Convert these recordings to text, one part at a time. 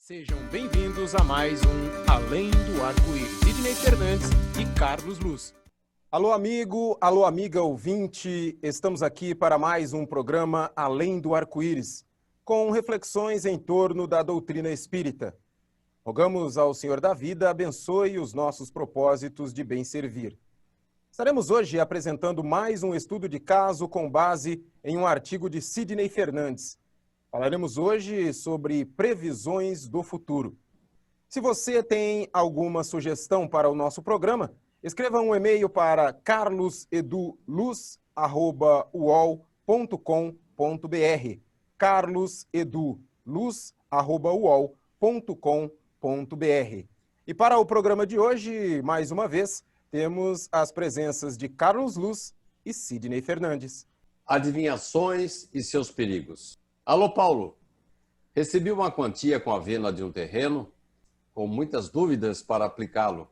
Sejam bem-vindos a mais um Além do Arco-Íris. Sidney Fernandes e Carlos Luz. Alô amigo, alô amiga ouvinte, estamos aqui para mais um programa Além do Arco-Íris, com reflexões em torno da doutrina espírita. Rogamos ao Senhor da Vida abençoe os nossos propósitos de bem servir. Estaremos hoje apresentando mais um estudo de caso com base em um artigo de Sidney Fernandes. Falaremos hoje sobre previsões do futuro. Se você tem alguma sugestão para o nosso programa, escreva um e-mail para carloseduluz@uol.com.br carloseduluz@uol.com.br. E para o programa de hoje, mais uma vez, temos as presenças de Carlos Luz e Sidney Fernandes. Adivinhações e seus perigos. Alô, Paulo. Recebi uma quantia com a venda de um terreno, com muitas dúvidas para aplicá-lo.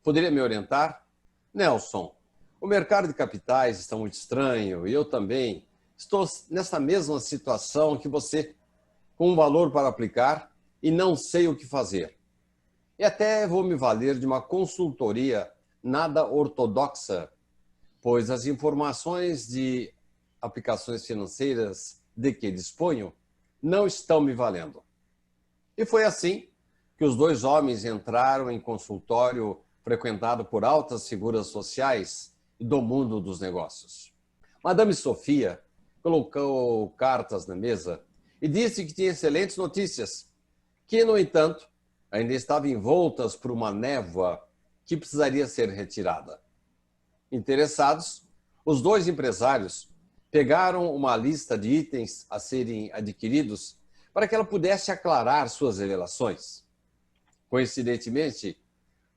Poderia me orientar? Nelson, o mercado de capitais está muito estranho e eu também estou nessa mesma situação que você, com um valor para aplicar e não sei o que fazer. E até vou me valer de uma consultoria nada ortodoxa, pois as informações de aplicações financeiras de que disponho não estão me valendo. E foi assim que os dois homens entraram em consultório frequentado por altas figuras sociais e do mundo dos negócios. Madame Sofia colocou cartas na mesa e disse que tinha excelentes notícias, que, no entanto, ainda estavam envoltas por uma névoa que precisaria ser retirada. Interessados, os dois empresários pegaram uma lista de itens a serem adquiridos para que ela pudesse aclarar suas revelações. Coincidentemente,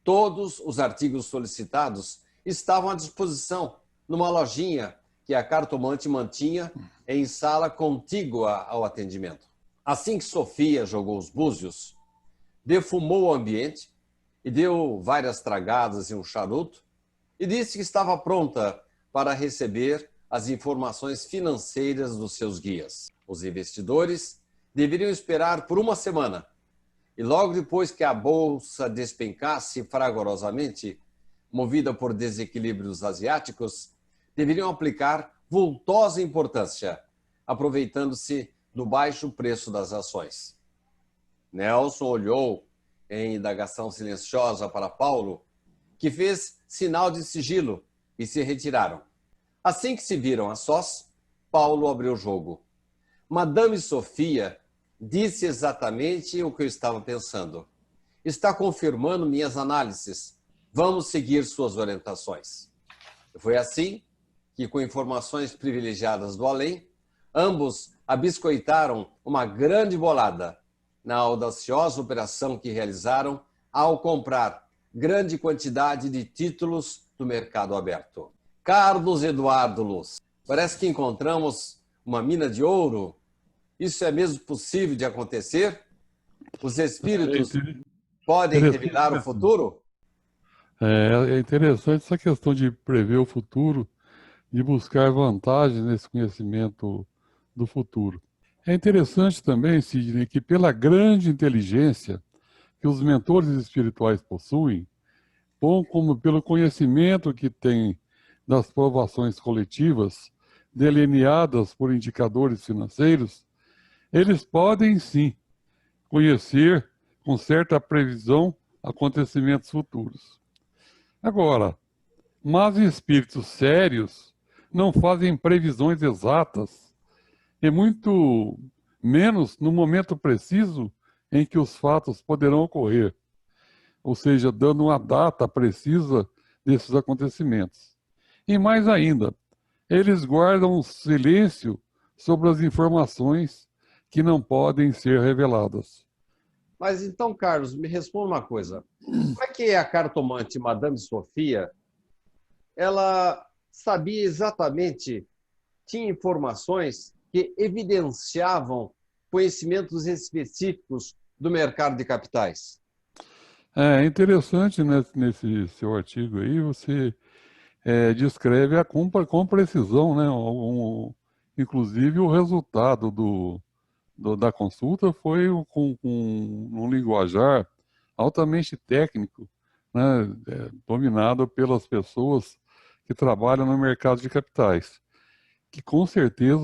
todos os artigos solicitados estavam à disposição numa lojinha que a cartomante mantinha em sala contígua ao atendimento. Assim que Sofia jogou os búzios, defumou o ambiente e deu várias tragadas e um charuto e disse que estava pronta para receber as informações financeiras dos seus guias. Os investidores deveriam esperar por uma semana e logo depois que a bolsa despencasse fragorosamente, movida por desequilíbrios asiáticos, deveriam aplicar vultosa importância, aproveitando-se do baixo preço das ações. Nelson olhou em indagação silenciosa para Paulo, que fez sinal de sigilo e se retiraram. Assim que se viram a sós, Paulo abriu o jogo. Madame Sofia disse exatamente o que eu estava pensando. Está confirmando minhas análises. Vamos seguir suas orientações. Foi assim que, com informações privilegiadas do além, ambos abiscoitaram uma grande bolada na audaciosa operação que realizaram ao comprar grande quantidade de títulos do mercado aberto. Carlos Eduardo Luz, parece que encontramos uma mina de ouro. Isso é mesmo possível de acontecer? Os espíritos podem revelar o futuro? É interessante essa questão de prever o futuro, de buscar vantagens nesse conhecimento do futuro. É interessante também, Sidney, que pela grande inteligência que os mentores espirituais possuem, bom como pelo conhecimento que têm das provações coletivas, delineadas por indicadores financeiros, eles podem sim conhecer com certa previsão acontecimentos futuros. Agora, mas espíritos sérios não fazem previsões exatas, e muito menos no momento preciso em que os fatos poderão ocorrer, ou seja, dando uma data precisa desses acontecimentos. E mais ainda, eles guardam silêncio sobre as informações que não podem ser reveladas. Mas então, Carlos, me responda uma coisa. Como é que a cartomante Madame Sofia, ela sabia exatamente, tinha informações que evidenciavam conhecimentos específicos do mercado de capitais? É interessante, né, nesse seu artigo aí, você descreve com precisão, né, inclusive o resultado da consulta foi com um linguajar altamente técnico, né, dominado pelas pessoas que trabalham no mercado de capitais, que com certeza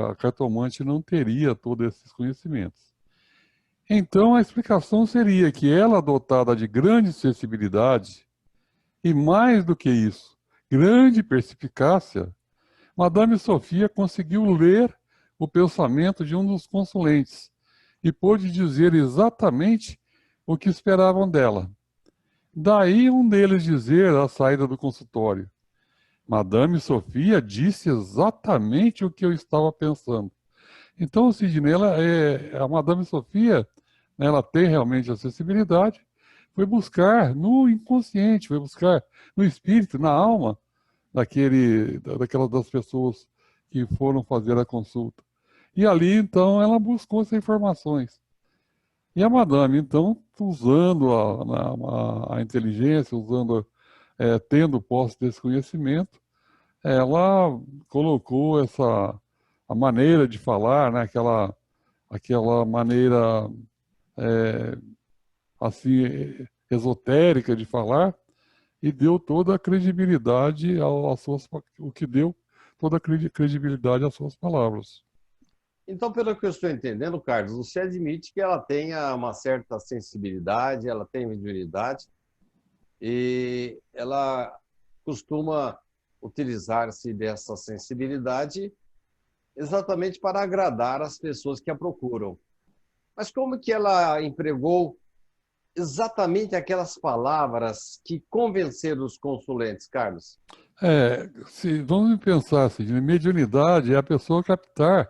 a cartomante não teria todos esses conhecimentos. Então a explicação seria que ela, dotada de grande sensibilidade e mais do que isso, grande perspicácia, Madame Sofia conseguiu ler o pensamento de um dos consulentes e pôde dizer exatamente o que esperavam dela. Daí um deles dizer à saída do consultório: Madame Sofia disse exatamente o que eu estava pensando. Então, Sidney, a Madame Sofia, né, ela tem realmente a sensibilidade, foi buscar no inconsciente, foi buscar no espírito, na alma das pessoas que foram fazer a consulta. E ali, então, ela buscou essas informações. E a Madame, então, usando a inteligência, tendo posse desse conhecimento, ela colocou a maneira de falar, né, aquela maneira assim esotérica de falar, e deu toda a credibilidade o que deu toda a credibilidade às suas palavras. Então, pelo que eu estou entendendo, Carlos, você admite que ela tenha uma certa sensibilidade, ela tem mediunidade, e ela costuma utilizar-se dessa sensibilidade exatamente para agradar as pessoas que a procuram. Mas como que ela empregou exatamente aquelas palavras que convenceram os consulentes, Carlos? Vamos pensar assim, mediunidade é a pessoa captar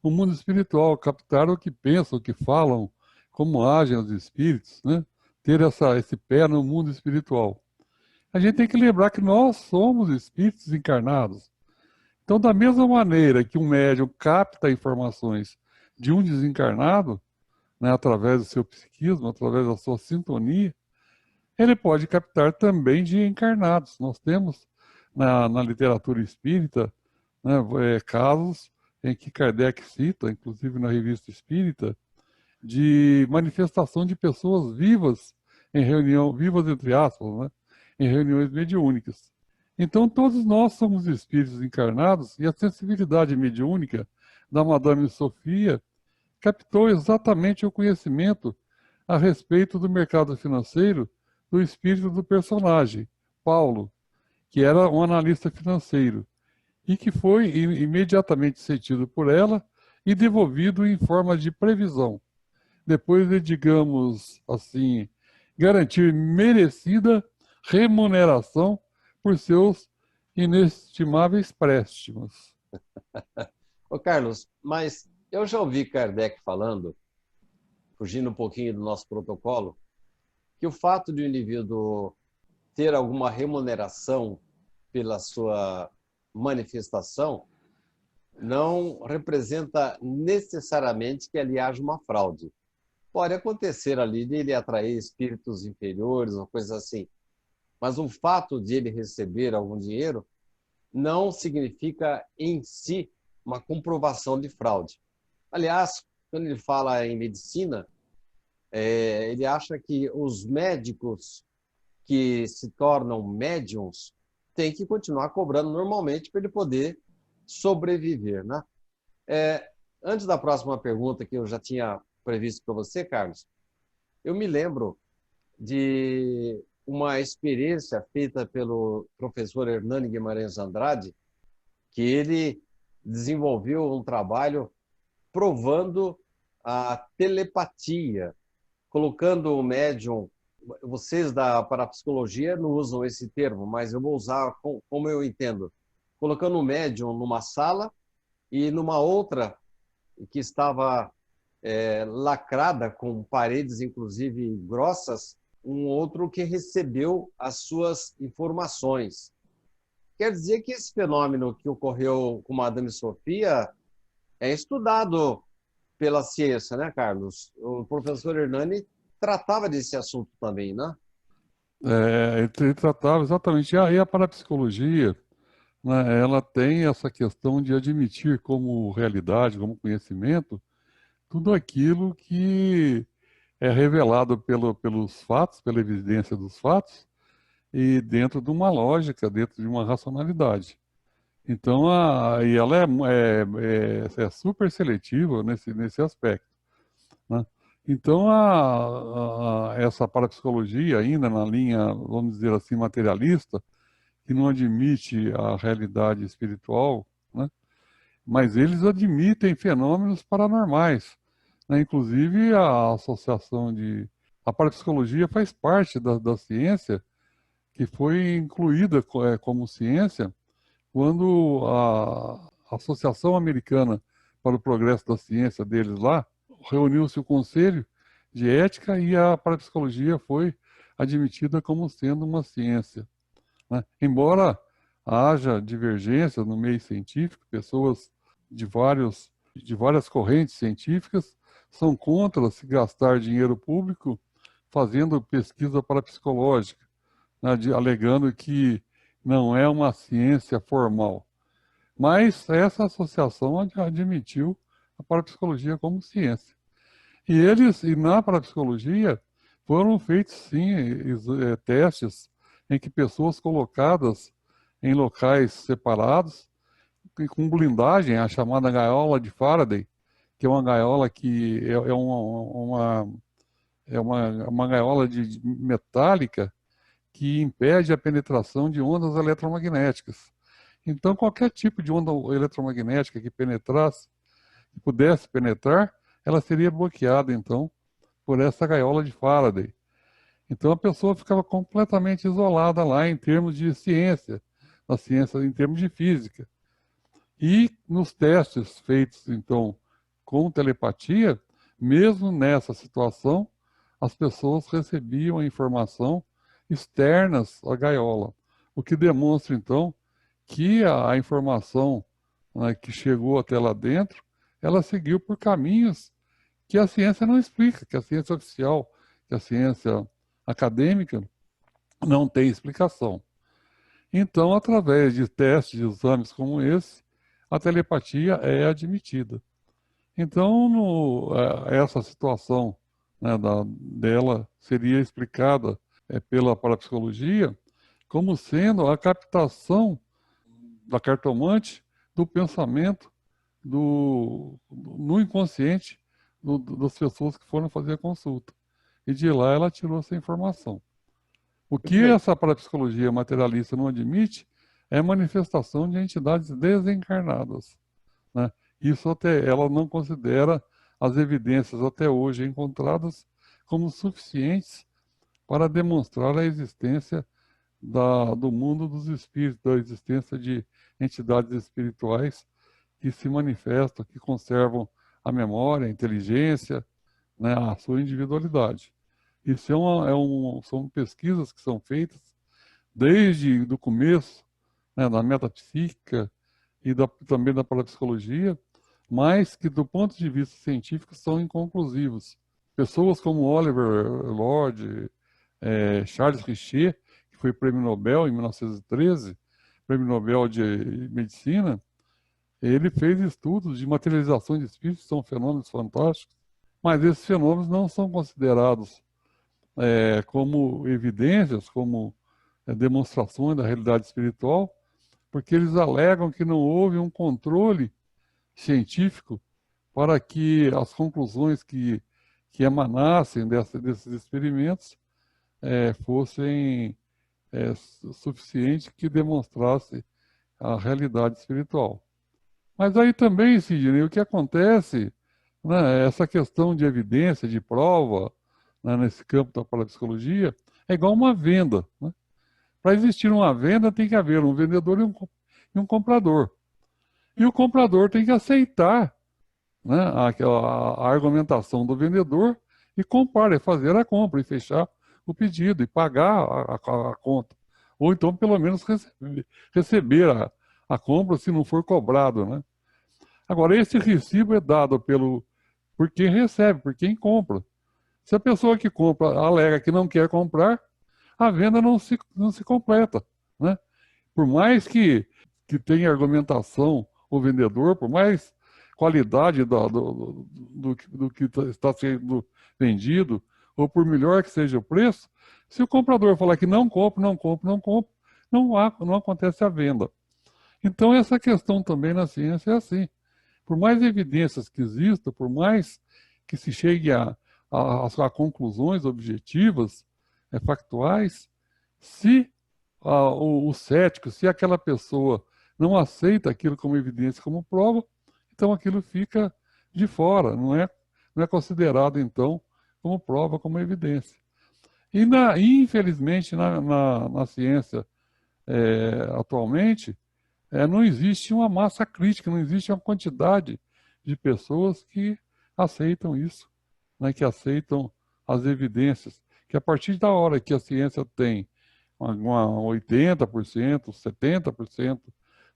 o mundo espiritual, captar o que pensam, o que falam, como agem os espíritos, né? Ter esse pé no mundo espiritual. A gente tem que lembrar que nós somos espíritos encarnados. Então, da mesma maneira que um médium capta informações de um desencarnado, né, através do seu psiquismo, através da sua sintonia, ele pode captar também de encarnados. Nós temos na literatura espírita, né, casos em que Kardec cita, inclusive na Revista Espírita, de manifestação de pessoas vivas em reunião, vivas entre aspas, né, em reuniões mediúnicas. Então todos nós somos espíritos encarnados e a sensibilidade mediúnica da Madame Sofia captou exatamente o conhecimento a respeito do mercado financeiro do espírito do personagem, Paulo, que era um analista financeiro, e que foi imediatamente sentido por ela e devolvido em forma de previsão, depois de, digamos assim, garantir merecida remuneração por seus inestimáveis préstimos. Ô Carlos, mas eu já ouvi Kardec falando, fugindo um pouquinho do nosso protocolo, que o fato de o indivíduo ter alguma remuneração pela sua manifestação não representa necessariamente que ali haja uma fraude. Pode acontecer ali de ele atrair espíritos inferiores ou coisas assim, mas o fato de ele receber algum dinheiro não significa em si uma comprovação de fraude. Aliás, quando ele fala em medicina, ele acha que os médicos que se tornam médiums têm que continuar cobrando normalmente para ele poder sobreviver, né? Antes da próxima pergunta que eu já tinha previsto para você, Carlos, eu me lembro de uma experiência feita pelo professor Hernani Guimarães Andrade, que ele desenvolveu um trabalho provando a telepatia, colocando o médium. Vocês da parapsicologia não usam esse termo, mas eu vou usar como eu entendo. Colocando o médium numa sala e numa outra que estava lacrada com paredes, inclusive grossas, um outro que recebeu as suas informações. Quer dizer que esse fenômeno que ocorreu com Madame Sofia é estudado pela ciência, né, Carlos? O professor Hernani tratava desse assunto também, né? Ele tratava exatamente. E a parapsicologia, né, ela tem essa questão de admitir como realidade, como conhecimento, tudo aquilo que é revelado pelos fatos, pela evidência dos fatos, e dentro de uma lógica, dentro de uma racionalidade. Então, e ela é super seletiva nesse aspecto, né? Então, essa parapsicologia, ainda na linha, vamos dizer assim, materialista, que não admite a realidade espiritual, né? Mas eles admitem fenômenos paranormais, né? Inclusive, a associação a parapsicologia faz parte da ciência, que foi incluída como ciência quando a Associação Americana para o Progresso da Ciência deles lá, reuniu-se o Conselho de Ética e a parapsicologia foi admitida como sendo uma ciência, né? Embora haja divergências no meio científico, pessoas de várias correntes científicas são contra se gastar dinheiro público fazendo pesquisa parapsicológica, né, alegando que não é uma ciência formal. Mas essa associação admitiu a parapsicologia como ciência. E na parapsicologia, foram feitos, sim, testes em que pessoas colocadas em locais separados, com blindagem, a chamada gaiola de Faraday, que é uma gaiola que uma gaiola metálica que impede a penetração de ondas eletromagnéticas. Então, qualquer tipo de onda eletromagnética que pudesse penetrar, ela seria bloqueada, então, por essa gaiola de Faraday. Então, a pessoa ficava completamente isolada lá em termos de ciência, em termos de física. E nos testes feitos, então, com telepatia, mesmo nessa situação, as pessoas recebiam a informação externas à gaiola, o que demonstra, então, que a informação, né, que chegou até lá dentro, ela seguiu por caminhos que a ciência não explica, que a ciência oficial, que a ciência acadêmica não tem explicação. Então, através de testes, de exames como esse, a telepatia é admitida. Então, essa situação, né, dela seria explicada pela parapsicologia como sendo a captação da cartomante do pensamento no inconsciente das pessoas que foram fazer a consulta. E de lá ela tirou essa informação. O que essa parapsicologia materialista não admite é a manifestação de entidades desencarnadas, né? Isso ela não considera as evidências até hoje encontradas como suficientes para demonstrar a existência do mundo dos espíritos, da existência de entidades espirituais que se manifestam, que conservam a memória, a inteligência, né, a sua individualidade. Isso são pesquisas que são feitas desde o começo, né, da metapsíquica e também da parapsicologia, mas que, do ponto de vista científico, são inconclusivos. Pessoas como Oliver Lord, Charles Richer, que foi prêmio Nobel em 1913, prêmio Nobel de Medicina, ele fez estudos de materialização de espíritos, que são fenômenos fantásticos, mas esses fenômenos não são considerados como evidências, como demonstrações da realidade espiritual, porque eles alegam que não houve um controle científico para que as conclusões que emanassem desses experimentos fossem suficientes que demonstrasse a realidade espiritual. Mas aí também, Sidney, o que acontece, né, essa questão de evidência, de prova, né, nesse campo da parapsicologia, é igual uma venda, né? Para existir uma venda tem que haver um vendedor e um comprador. E o comprador tem que aceitar, né, a argumentação do vendedor e comprar, fazer a compra, e fechar o pedido, e pagar a conta. Ou então, pelo menos, receber a compra se não for cobrado, né? Agora, esse recibo é dado por quem recebe, por quem compra. Se a pessoa que compra alega que não quer comprar, a venda não se completa, né? Por mais que tenha argumentação o vendedor, por mais qualidade do que está sendo vendido, ou por melhor que seja o preço, se o comprador falar que não compro, não acontece a venda. Então, essa questão também na ciência é assim. Por mais evidências que existam, por mais que se chegue a conclusões objetivas, factuais, se o cético, se aquela pessoa não aceita aquilo como evidência, como prova, então aquilo fica de fora, não é considerado, então, como prova, como evidência. E, infelizmente, na ciência atualmente, não existe uma massa crítica, não existe uma quantidade de pessoas que aceitam isso, né, que aceitam as evidências, que a partir da hora que a ciência tem 80%, 70%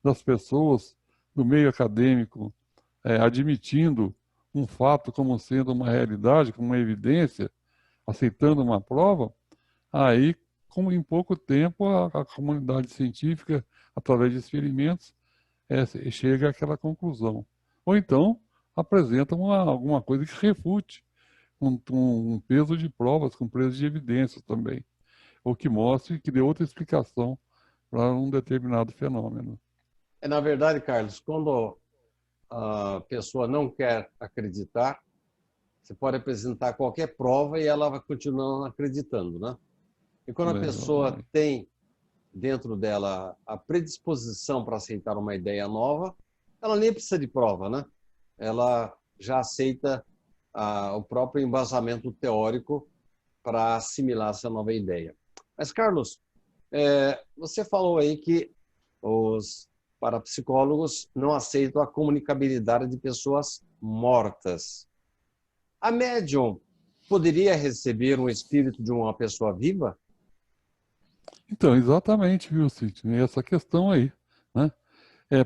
das pessoas do meio acadêmico admitindo um fato como sendo uma realidade, como uma evidência, aceitando uma prova, aí, em pouco tempo, a comunidade científica, através de experimentos, chega àquela conclusão. Ou então, apresenta alguma coisa que refute um peso de provas, com peso de evidências também, ou que mostre, que dê outra explicação para um determinado fenômeno. Na verdade, Carlos, quando a pessoa não quer acreditar, você pode apresentar qualquer prova e ela vai continuar acreditando, né? E quando a pessoa tem dentro dela a predisposição para aceitar uma ideia nova, ela nem precisa de prova, né? Ela já aceita o próprio embasamento teórico para assimilar essa nova ideia. Mas, Carlos, você falou aí que os parapsicólogos não aceitam a comunicabilidade de pessoas mortas. A médium poderia receber um espírito de uma pessoa viva? Então, exatamente, viu, Sidney? Essa questão aí, né?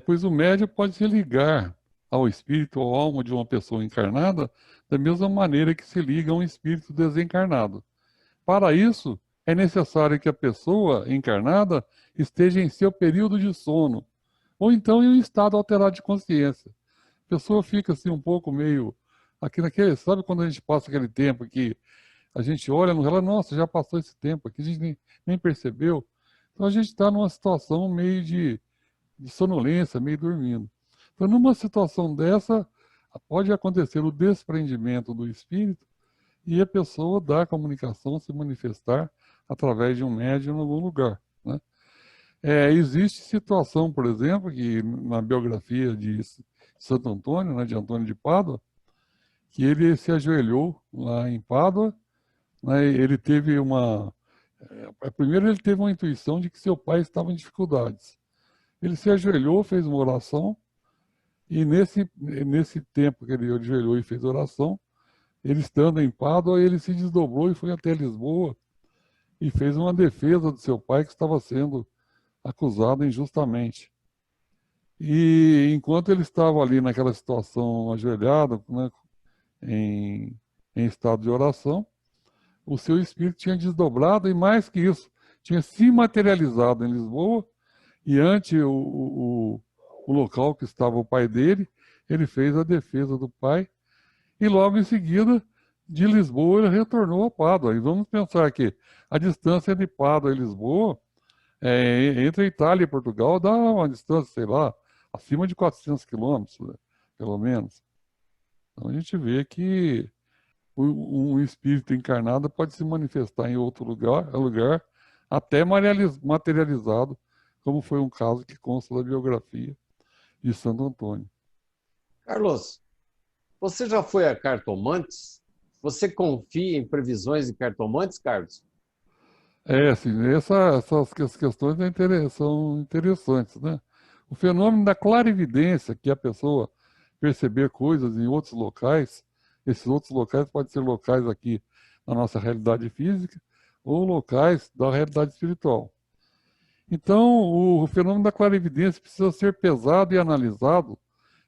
Pois o médium pode se ligar ao espírito ou alma de uma pessoa encarnada da mesma maneira que se liga a um espírito desencarnado. Para isso, é necessário que a pessoa encarnada esteja em seu período de sono, ou então em um estado alterado de consciência. A pessoa fica assim um pouco meio... sabe quando a gente passa aquele tempo que a gente olha no relógio, nossa, já passou esse tempo aqui, a gente nem percebeu. Então a gente está numa situação meio de sonolência, meio dormindo. Então numa situação dessa, pode acontecer o desprendimento do espírito e a pessoa da comunicação se manifestar através de um médium em algum lugar, né? Existe situação, por exemplo, que na biografia de Santo Antônio, né, de Antônio de Pádua, que ele se ajoelhou lá em Pádua, né, ele teve primeiro ele teve uma intuição de que seu pai estava em dificuldades. Ele se ajoelhou, fez uma oração, e nesse tempo que ele ajoelhou e fez oração, ele estando em Pádua, ele se desdobrou e foi até Lisboa e fez uma defesa do seu pai que estava sendo acusado injustamente. E enquanto ele estava ali naquela situação ajoelhado, né, em estado de oração, o seu espírito tinha desdobrado e mais que isso, tinha se materializado em Lisboa e ante o local que estava o pai dele, ele fez a defesa do pai e logo em seguida, de Lisboa, ele retornou a Pádua. E vamos pensar que a distância de Pádua e Lisboa, entre a Itália e Portugal, dá uma distância, sei lá, acima de 400 quilômetros, né, pelo menos. Então a gente vê que um espírito encarnado pode se manifestar em outro lugar até materializado, como foi um caso que consta da biografia de Santo Antônio. Carlos, você já foi a cartomantes? Você confia em previsões de cartomantes, Carlos? Assim, essas questões são interessantes, né? O fenômeno da clarividência, que a pessoa perceber coisas em outros locais, esses outros locais podem ser locais aqui na nossa realidade física ou locais da realidade espiritual. Então, o fenômeno da clarividência precisa ser pesado e analisado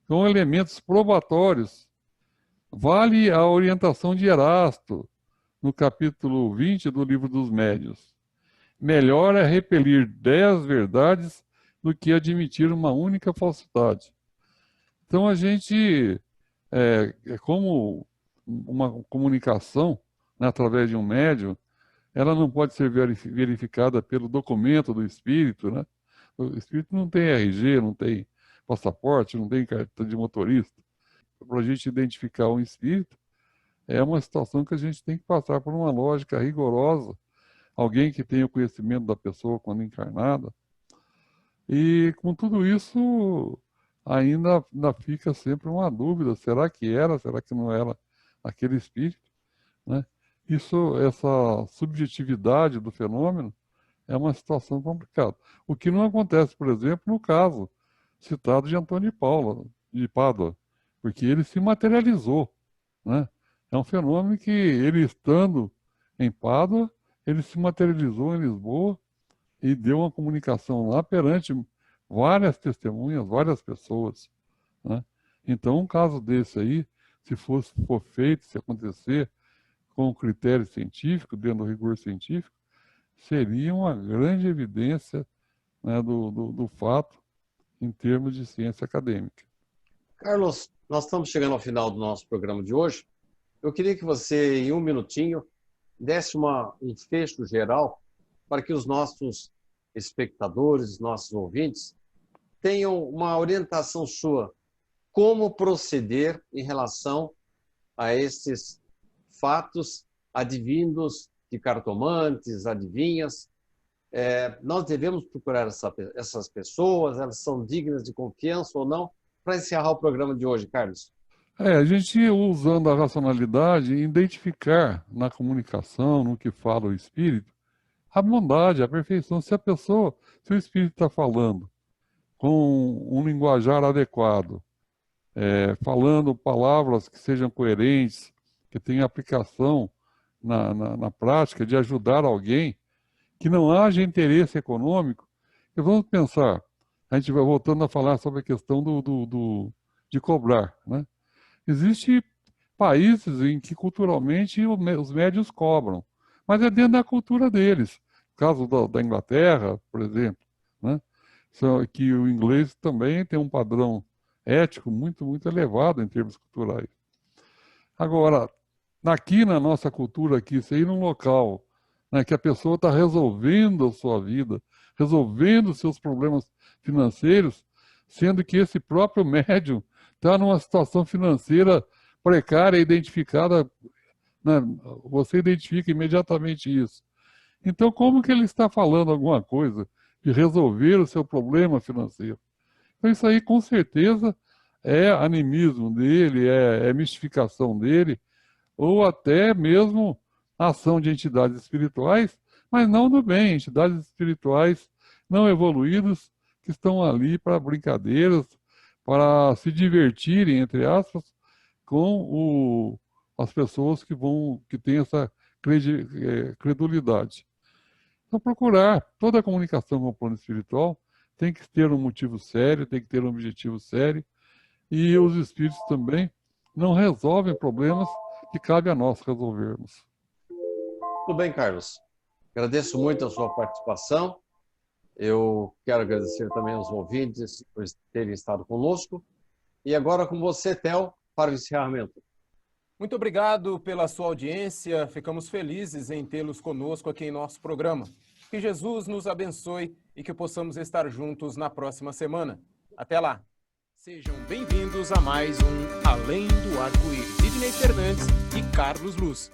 com elementos probatórios. Vale a orientação de Erasto, no capítulo 20 do Livro dos Médiuns. Melhor é repelir 10 verdades do que admitir uma única falsidade. Então a gente é como uma comunicação, né, através de um médium, ela não pode ser verificada pelo documento do espírito, né? O espírito não tem RG, não tem passaporte, não tem carta de motorista. Para a gente identificar um espírito, é uma situação que a gente tem que passar por uma lógica rigorosa, alguém que tenha o conhecimento da pessoa quando encarnada. E com tudo isso, ainda fica sempre uma dúvida, será que não era aquele espírito, né? Essa subjetividade do fenômeno é uma situação complicada. O que não acontece, por exemplo, no caso citado de Antônio de Pádua, porque ele se materializou, né? É um fenômeno que ele, estando em Pádua, ele se materializou em Lisboa e deu uma comunicação lá perante várias testemunhas, várias pessoas, né? Então, um caso desse aí, se for feito, se acontecer com critério científico, dentro do rigor científico, seria uma grande evidência, né, do fato em termos de ciência acadêmica. Carlos, nós estamos chegando ao final do nosso programa de hoje. Eu queria que você, em um minutinho, desse um fecho geral para que os nossos espectadores, nossos ouvintes, tenham uma orientação sua. Como proceder em relação a esses fatos advindos de cartomantes, adivinhas? Nós devemos procurar essas pessoas, elas são dignas de confiança ou não? Para encerrar o programa de hoje, Carlos. A gente, usando a racionalidade, identificar na comunicação, no que fala o espírito, a bondade, a perfeição. Se o espírito está falando com um linguajar adequado, falando palavras que sejam coerentes, que tenham aplicação na prática de ajudar alguém, que não haja interesse econômico. E vamos pensar, a gente vai voltando a falar sobre a questão de cobrar, né? Existem países em que culturalmente os médios cobram, mas é dentro da cultura deles. No caso da Inglaterra, por exemplo, né? Que o inglês também tem um padrão ético muito, muito elevado em termos culturais. Agora, aqui na nossa cultura, aqui, você ir num local, né, que a pessoa está resolvendo a sua vida, resolvendo os seus problemas financeiros, sendo que esse próprio médium está numa situação financeira precária, identificada, né, você identifica imediatamente isso. Então, como que ele está falando alguma coisa de resolver o seu problema financeiro? Então, isso aí, com certeza, é animismo dele, é mistificação dele, ou até mesmo ação de entidades espirituais, mas não do bem, entidades espirituais não evoluídas, que estão ali para brincadeiras, para se divertirem, entre aspas, com as pessoas que têm essa credulidade. Então, procurar toda a comunicação com o plano espiritual tem que ter um motivo sério, tem que ter um objetivo sério, e os espíritos também não resolvem problemas que cabe a nós resolvermos. Tudo bem, Carlos. Agradeço muito a sua participação. Eu quero agradecer também aos ouvintes por terem estado conosco. E agora com você, Theo, para o encerramento. Muito obrigado pela sua audiência. Ficamos felizes em tê-los conosco aqui em nosso programa. Que Jesus nos abençoe e que possamos estar juntos na próxima semana. Até lá! Sejam bem-vindos a mais um Além do Arco-Íris. Sidney Fernandes e Carlos Luz.